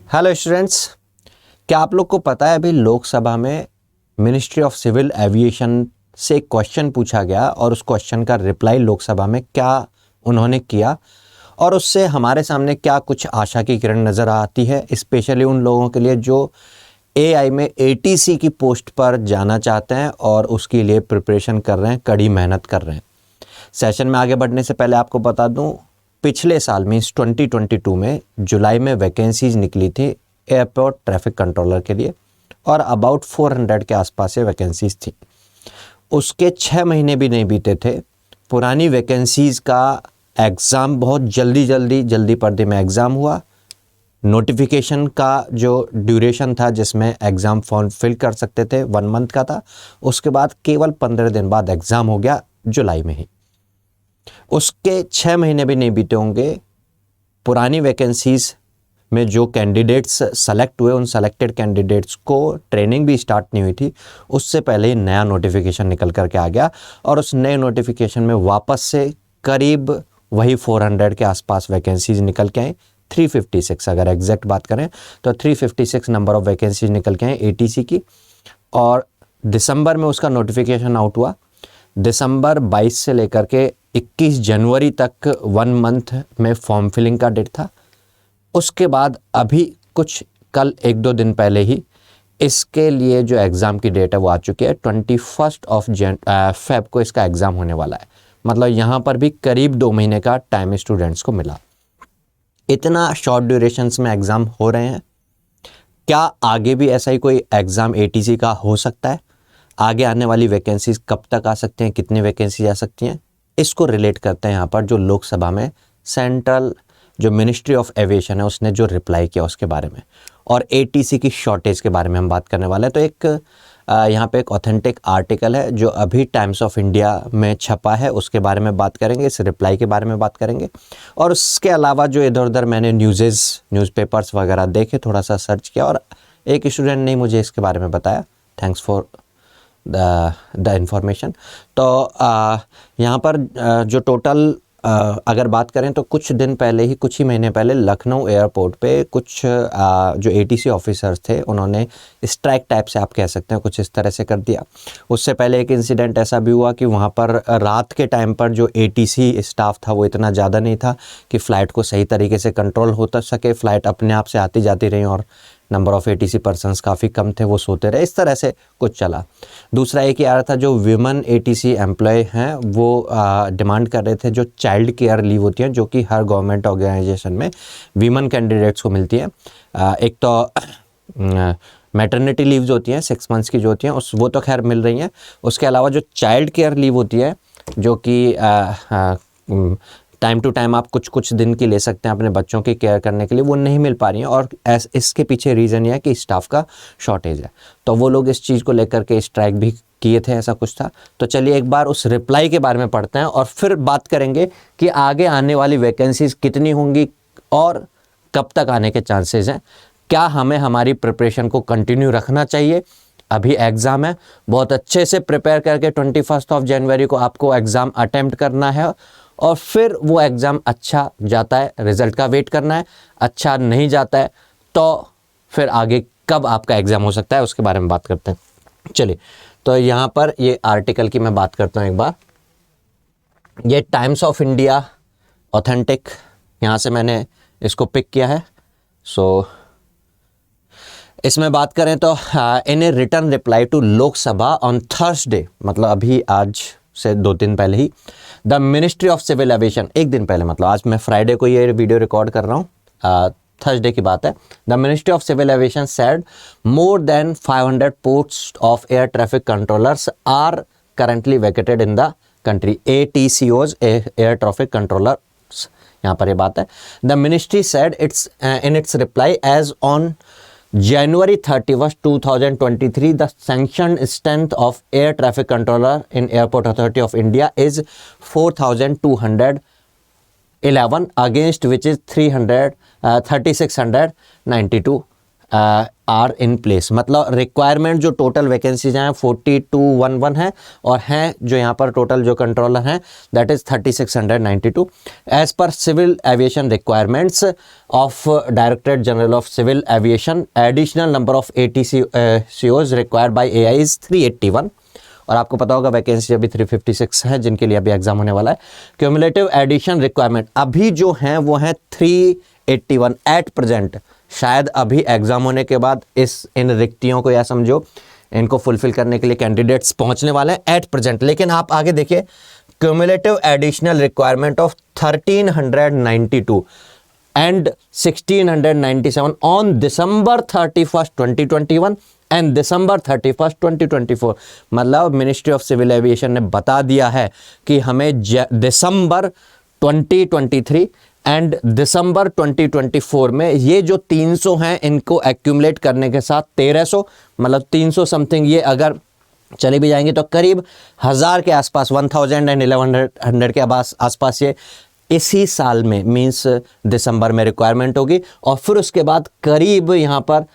Hello students, क्या आप लोग को पता है अभी लोकसभा में मिनिस्ट्री ऑफ सिविल एविएशन से एक क्वेश्चन पूछा गया और उस क्वेश्चन का रिप्लाई लोकसभा में क्या उन्होंने किया और उससे हमारे सामने क्या कुछ आशा की किरण नज़र आती है, स्पेशली उन लोगों के लिए जो एआई में एटीसी की पोस्ट पर जाना चाहते हैं और उसके लिए प्रिपरेशन कर रहे हैं, कड़ी मेहनत कर रहे हैं। सेशन में आगे बढ़ने से पहले आपको बता दूं, पिछले साल मीन्स 2022 में जुलाई में वैकेंसीज निकली थी एयरपोर्ट ट्रैफिक कंट्रोलर के लिए और अबाउट 400 के आसपास से वैकेंसीज थी। उसके 6 महीने भी नहीं बीते थे, पुरानी वैकेंसीज का एग्ज़ाम बहुत जल्दी पर्दे में एग्ज़ाम हुआ। नोटिफिकेशन का जो ड्यूरेशन था जिसमें एग्ज़ाम फॉर्म फिल कर सकते थे 1 मंथ का था, उसके बाद केवल 15 दिन बाद एग्ज़ाम हो गया जुलाई में ही। उसके 6 महीने भी नहीं बीते होंगे, पुरानी वैकेंसीज में जो कैंडिडेट्स सेलेक्ट हुए उन सेलेक्टेड कैंडिडेट्स को ट्रेनिंग भी स्टार्ट नहीं हुई थी, उससे पहले ही नया नोटिफिकेशन निकल करके आ गया और उस नए नोटिफिकेशन में वापस से करीब वही 400 के आसपास वैकेंसीज निकल के आई। 356 अगर एग्जैक्ट बात करें तो 356 नंबर ऑफ वैकेंसीज निकल के आई एटीसी की। और दिसंबर में उसका नोटिफिकेशन आउट हुआ। दिसंबर 22 से लेकर के 21 जनवरी तक 1 मंथ में फॉर्म फिलिंग का डेट था। उसके बाद अभी कुछ कल 1-2 दिन पहले ही इसके लिए जो एग्ज़ाम की डेट है वो आ चुकी है। 21 फेब को इसका एग्ज़ाम होने वाला है। मतलब यहाँ पर भी करीब 2 महीने का टाइम स्टूडेंट्स को मिला। इतना शॉर्ट ड्यूरेशंस में एग्ज़ाम हो रहे हैं। क्या आगे भी ऐसा ही कोई एग्ज़ाम एटीसी का हो सकता है? आगे आने वाली वैकेंसीज कब तक आ सकते हैं, कितनी वैकेंसी आ सकती हैं, इसको रिलेट करते हैं यहाँ पर जो लोकसभा में सेंट्रल जो मिनिस्ट्री ऑफ एविएशन है उसने जो रिप्लाई किया उसके बारे में और एटीसी की शॉर्टेज के बारे में हम बात करने वाले हैं। तो एक यहाँ पे एक ऑथेंटिक आर्टिकल है जो अभी टाइम्स ऑफ इंडिया में छपा है, उसके बारे में बात करेंगे, इस रिप्लाई के बारे में बात करेंगे। और उसके अलावा जो इधर उधर मैंने न्यूज़पेपर्स वगैरह देखे, थोड़ा सा सर्च किया और एक स्टूडेंट ने मुझे इसके बारे में बताया। Thanks for the information. तो यहाँ पर जो टोटल अगर बात करें तो कुछ दिन पहले ही, कुछ ही महीने पहले लखनऊ एयरपोर्ट पे कुछ जो एटीसी ऑफिसर्स थे उन्होंने स्ट्राइक टाइप से आप कह सकते हैं कुछ इस तरह से कर दिया। उससे पहले एक इंसिडेंट ऐसा भी हुआ कि वहाँ पर रात के टाइम पर जो एटीसी स्टाफ था वो इतना ज़्यादा नहीं था कि फ़्लाइट को सही तरीके से कंट्रोल होता सके। फ़्लाइट अपने आप से आती जाती रही और नंबर ऑफ़ एटीसी पर्सन्स काफ़ी कम थे, वो सोते रहे। इस तरह से कुछ चला। दूसरा एक ही आ रहा था, जो विमेन एटीसी एम्प्लॉय हैं वो डिमांड कर रहे थे जो चाइल्ड केयर लीव होती हैं जो कि हर गवर्नमेंट ऑर्गेनाइजेशन में वीमेन कैंडिडेट्स को मिलती हैं। एक तो मैटरनिटी लीव्स होती हैं 6 मंथ्स की जो होती हैं वो तो खैर मिल रही हैं। उसके अलावा जो चाइल्ड केयर लीव होती है जो कि टाइम टू टाइम आप कुछ दिन की ले सकते हैं अपने बच्चों की केयर करने के लिए, वो नहीं मिल पा रही हैं। और इसके पीछे रीज़न ये है कि स्टाफ का शॉर्टेज है। तो वो लोग इस चीज़ को लेकर के स्ट्राइक भी किए थे, ऐसा कुछ था। तो चलिए एक बार उस रिप्लाई के बारे में पढ़ते हैं और फिर बात करेंगे कि आगे आने वाली वैकेंसीज कितनी होंगी और कब तक आने के चांसेस हैं। क्या हमें हमारी प्रिपरेशन को कंटिन्यू रखना चाहिए? अभी एग्ज़ाम है, बहुत अच्छे से प्रिपेयर करके 21 जनवरी को आपको एग्ज़ाम अटेम्प्ट करना है और फिर वो एग्ज़ाम अच्छा जाता है, रिज़ल्ट का वेट करना है। अच्छा नहीं जाता है तो फिर आगे कब आपका एग्ज़ाम हो सकता है उसके बारे में बात करते हैं। चलिए, तो यहाँ पर ये आर्टिकल की मैं बात करता हूँ एक बार। ये टाइम्स ऑफ इंडिया ऑथेंटिक, यहाँ से मैंने इसको पिक किया है। सो इसमें बात करें तो in a return reply to Lok Sabha on Thursday, मतलब अभी आज से 2 दिन पहले ही, the ministry of civil Aviation, एक दिन पहले, मतलब आज मैं फ्राइडे को ये वीडियो रिकॉर्ड कर रहा हूँ, थर्सडे की बात है। The ministry of civil aviation said more than 500 post of air traffic controllers are currently vacated in the country. ATCOs, air traffic controllers, यहाँ पर ये बात है। The ministry said its in its reply as on January 31st, 2023, the sanctioned strength of air traffic controller in Airport Authority of India is 4,211 against which is 3,692 are in place, मतलब requirement जो total vacancies हैं 4211 है, और हैं जो यहाँ पर total जो कंट्रोलर हैं that is 3692 as per civil aviation requirements of directorate general of civil aviation. Additional number of ATCOs required by AI is 381, और आपको पता होगा वैकेंसी अभी 356 है जिनके लिए अभी एग्जाम होने वाला है। क्यूमुलेटिव एडिशन रिक्वायरमेंट अभी जो हैं वो हैं 381 एट प्रेजेंट। शायद अभी एग्जाम होने के बाद इन रिक्तियों को या समझो इनको फुलफिल करने के लिए कैंडिडेट्स पहुंचने वाले हैं एट प्रेजेंट। लेकिन आप आगे देखिए, cumulative additional requirement of 1392 and 1697 on December 31st 2021 and December 31st 2024। मतलब मिनिस्ट्री ऑफ सिविल एविएशन ने बता दिया है कि हमें दिसंबर 2023 एंड दिसंबर 2024 में ये जो 300 हैं इनको एक्यूमुलेट करने के साथ 1300, मतलब 300 समथिंग ये अगर चले भी जाएंगे तो करीब 1000 के आसपास 1000 एंड 1100 के आसपास ये इसी साल में मींस दिसंबर में रिक्वायरमेंट होगी। और फिर उसके बाद करीब यहाँ पर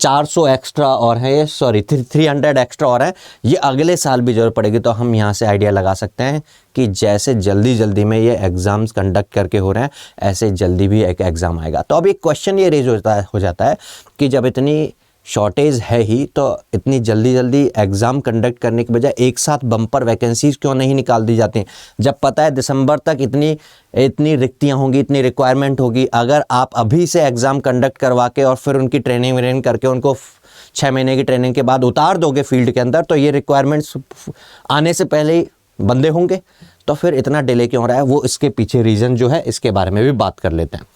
400 एक्स्ट्रा और है, 300 एक्स्ट्रा और है, ये अगले साल भी जरूरत पड़ेगी। तो हम यहाँ से आइडिया लगा सकते हैं कि जैसे जल्दी में ये एग्ज़ाम्स कंडक्ट करके हो रहे हैं ऐसे जल्दी भी एक एग्ज़ाम आएगा। तो अब एक क्वेश्चन ये रेज हो जाता है कि जब इतनी शॉर्टेज है ही तो इतनी जल्दी एग्ज़ाम कंडक्ट करने के बजाय एक साथ बम्पर वैकेंसीज क्यों नहीं निकाल दी जाती हैं, जब पता है दिसंबर तक इतनी रिक्तियां होंगी, इतनी रिक्वायरमेंट होगी। अगर आप अभी से एग्ज़ाम कंडक्ट करवा के और फिर उनकी ट्रेनिंग करके उनको 6 महीने की ट्रेनिंग के बाद उतार दोगे फील्ड के अंदर, तो ये रिक्वायरमेंट्स आने से पहले ही बंदे होंगे। तो फिर इतना डिले क्यों हो रहा है, वो इसके पीछे रीज़न जो है इसके बारे में भी बात कर लेते हैं।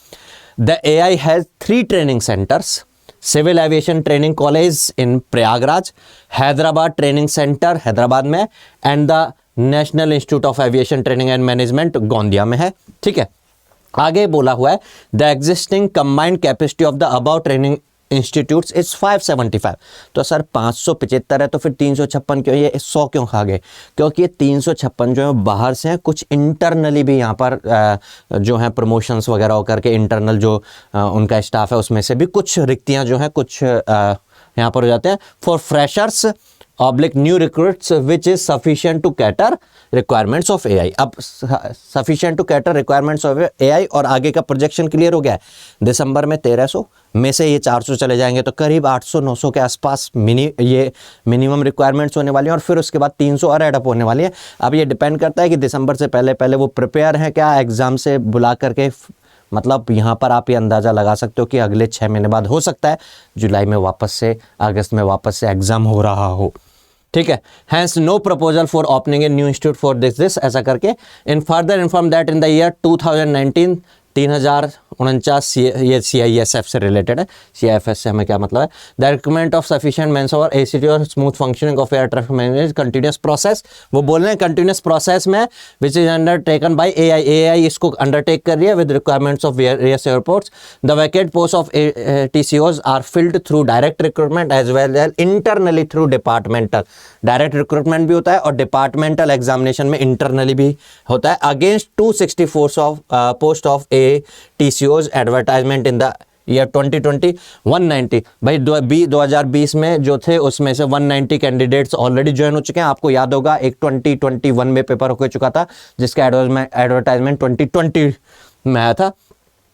The AI has 3 training centres, Civil Aviation Training College in Prayagraj, Hyderabad training centre Hyderabad में, and the National Institute of Aviation Training and Management Gondia में है। ठीक है, आगे बोला हुआ है the existing combined capacity of the above training institutes is 575। तो सर 575 है तो फिर 356 क्यों, ये 100 क्यों खा गए? क्योंकि ये 356 जो है बाहर से हैं, कुछ इंटरनली भी यहाँ पर जो हैं प्रमोशंस वगैरह होकर के इंटरनल जो उनका स्टाफ है उसमें से भी कुछ रिक्तियाँ जो हैं कुछ यहाँ पर हो जाते हैं। For freshers oblique new recruits which is sufficient to cater requirements of AI। अब sufficient to cater requirements of AI और आगे का प्रोजेक्शन क्लियर हो गया है। दिसंबर में 1300 में से ये 400 चले जाएंगे तो करीब 800-900 के आसपास ये मिनिमम रिक्वायरमेंट्स होने वाली हैं, और फिर उसके बाद 300 और एडअप होने वाली है। अब ये डिपेंड करता है कि दिसंबर से पहले वो प्रिपेयर हैं क्या एग्ज़ाम से बुला करके। मतलब यहाँ पर आप ये अंदाज़ा लगा सकते हो कि अगले 6 महीने बाद हो सकता है जुलाई में वापस से अगस्त में वापस से एग्ज़ाम हो रहा हो। ठीक है, hence no proposal for opening a new institute for this ऐसा करके in further inform that in the year 2019 3049 ये CISF से रिलेटेड है। CIFS से हमें क्या मतलब है? The requirement of sufficient manpower ACT और smooth functioning of air traffic management continuous process. वो बोल रहे हैं कंटिन्यूस प्रोसेस में which is undertaken by AI इसको अंडरटेक कर रही है with requirements of various airports. The vacant post of TCOs are filled through direct recruitment as well as internally through departmental. Direct recruitment भी होता है और departmental examination में internally भी होता है। Against 264 post of TCOs advertisement in the year 2020 190। भाई 2020 में जो थे उसमें से 190 कैंडिडेट्स ऑलरेडी ज्वाइन हो चुके हैं। आपको याद होगा एक 2021 में पेपर हो चुका था जिसका एडवर्टाइजमेंट 2020 में आया था,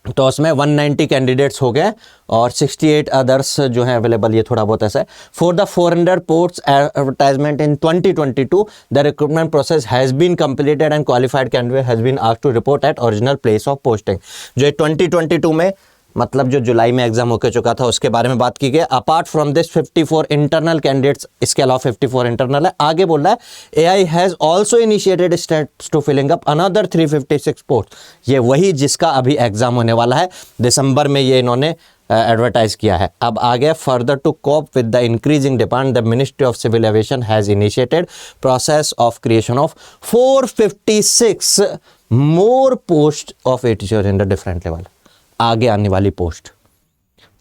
तो उसमें 190 कैंडिडेट्स हो गए और 68 अदर्स जो है अवेलेबल, ये थोड़ा बहुत ऐसा है। For the 400 posts advertisement in 2022 the recruitment process has been completed and qualified candidate has been asked to report at original place of posting. जो 2022 में मतलब जो जुलाई में एग्जाम होकर चुका था उसके बारे में बात की गई। Apart from this 54 internal candidates, इसके अलावा 54 इंटरनल है। आगे बोल रहा है AI has also initiated steps to filling up another 356 post. ये वही जिसका अभी एग्जाम होने वाला है, दिसंबर में ये इन्होंने एडवर्टाइज किया है। अब आगे further to cope with the increasing demand the ministry of civil aviation has initiated process of creation of 456 more post of ATCOs in the different level. आगे आने वाली पोस्ट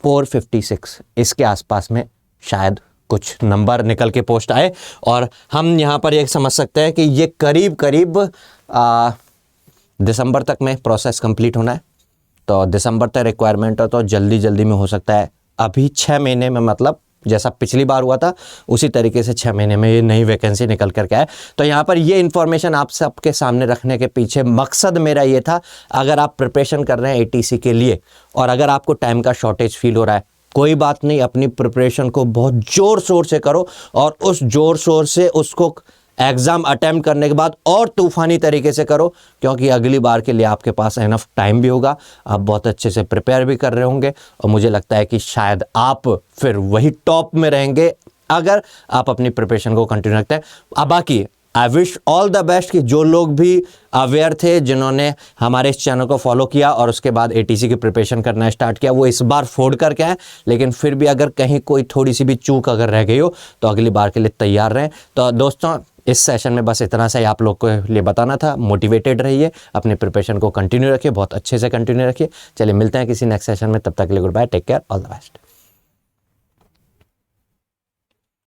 456 इसके आसपास में शायद कुछ नंबर निकल के पोस्ट आए, और हम यहाँ पर ये समझ सकते हैं कि ये करीब दिसंबर तक में प्रोसेस कंप्लीट होना है। तो दिसंबर तक रिक्वायरमेंट हो तो जल्दी में हो सकता है अभी 6 महीने में, मतलब जैसा पिछली बार हुआ था उसी तरीके से 6 महीने में ये नई वैकेंसी निकल करके आए। तो यहाँ पर ये इन्फॉर्मेशन आप सबके सामने रखने के पीछे मकसद मेरा ये था, अगर आप प्रिपरेशन कर रहे हैं एटीसी के लिए और अगर आपको टाइम का शॉर्टेज फील हो रहा है, कोई बात नहीं, अपनी प्रिपरेशन को बहुत ज़ोर शोर से करो और उस ज़ोर शोर से उसको एग्ज़ाम अटेम्प्ट करने के बाद और तूफ़ानी तरीके से करो, क्योंकि अगली बार के लिए आपके पास इनफ टाइम भी होगा, आप बहुत अच्छे से प्रिपेयर भी कर रहे होंगे और मुझे लगता है कि शायद आप फिर वही टॉप में रहेंगे अगर आप अपनी प्रिपरेशन को कंटिन्यू रखते हैं। अब बाकी I wish all the best कि जो लोग भी अवेयर थे, जिन्होंने हमारे इस चैनल को फॉलो किया और उसके बाद एटीसी की प्रिपरेशन करना स्टार्ट किया, वो इस बार फोड़ करके आए। लेकिन फिर भी अगर कहीं कोई थोड़ी सी भी चूक अगर रह गई हो तो अगली बार के लिए तैयार रहें। तो दोस्तों, इस सेशन में बस इतना सा ही आप लोग को लिए बताना था। मोटिवेटेड रहिए, अपनी प्रिपरेशन को कंटिन्यू रखिए, बहुत अच्छे से कंटिन्यू रखिए। चलिए मिलते हैं किसी नेक्स्ट सेशन में, तब तक के लिए goodbye, take care, all the best.